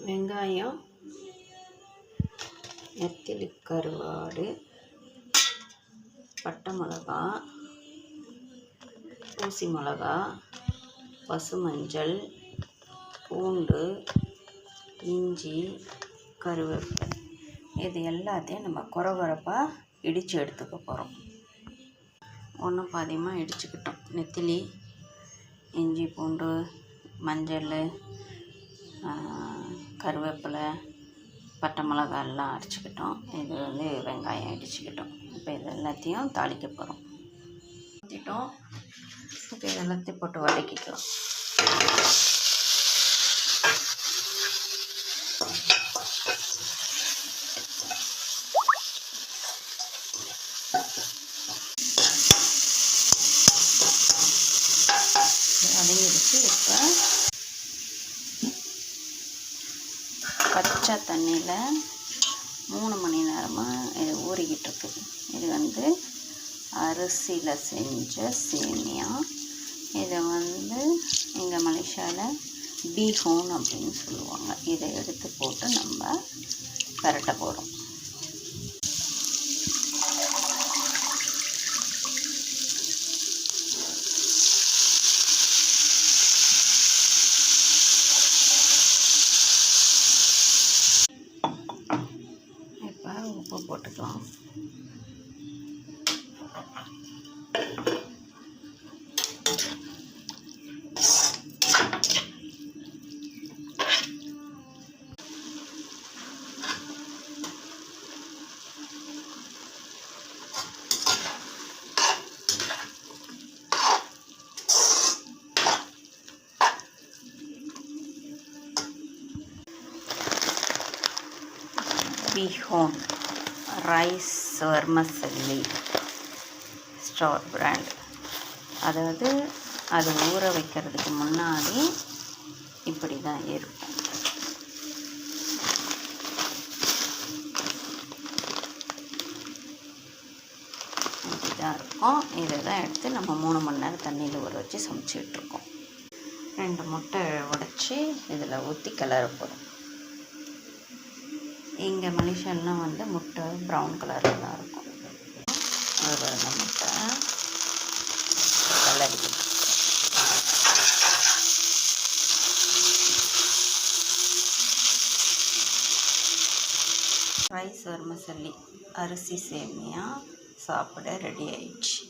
வெங்காயம், நெத்திலி கருவாடு, பட்டை மிளகா, ஊசி மிளகா, பசுமஞ்சள், பூண்டு, இஞ்சி, கருவேப்பிலை இது எல்லாத்தையும் நம்ம கொரகொரப்பாக இடித்து எடுத்துக்க போகிறோம். ஒன்றும் பாதியமாக இடிச்சுக்கிட்டோம். நெத்திலி, இஞ்சி, பூண்டு, மஞ்சள், கருவேப்பிலை, பட்டை மிளகா எல்லாம் அரைச்சிக்கிட்டோம். இது வெங்காயம் இடிச்சுக்கிட்டோம். இப்போ இது எல்லாத்தையும் தாளிக்க போகிறோம். ஊற்றிட்டோம். இப்போ இது எல்லாத்தையும் போட்டு வதக்கிக்கலாம். வதங்கிடுச்சு. இப்போ பச்சை தண்ணியில் 3 மணி நேரமாக இது ஊறிக்கிட்டு இருக்குது. இது அரிசியில் செஞ்ச சேமியா. இதை எங்கள் மலேசியாவில் பீஹோன் அப்படின்னு சொல்லுவாங்க. இதை எடுத்து போட்டு நம்ம பரட்ட போகிறோம். இப்போ உப்பு போட்டுக்கலாம். பீஹோன் ரைஸ் வெர்மசெல்லி ஸ்டார் பிராண்ட். அதாவது அது ஊற வைக்கிறதுக்கு முன்னாடி இப்படி தான் இருக்கும். இப்படி தான் இருக்கும். இதை தான் எடுத்து நம்ம 3 மணி நேரம் தண்ணியில் ஊற வச்சு சமைச்சிட்ருக்கோம். 2 முட்டை உடைச்சி இதில் ஊற்றி கிளற போகிறோம். எங்கள் மலேசியாலாம் முட்டை ப்ரௌன் கலரில் தான் இருக்கும். ஒரு முட்டை கிளறிக்கணும். ரைஸ் வெர்மசெல்லி அரிசி சேமியா சாப்பிட ரெடி ஆயிடுச்சு.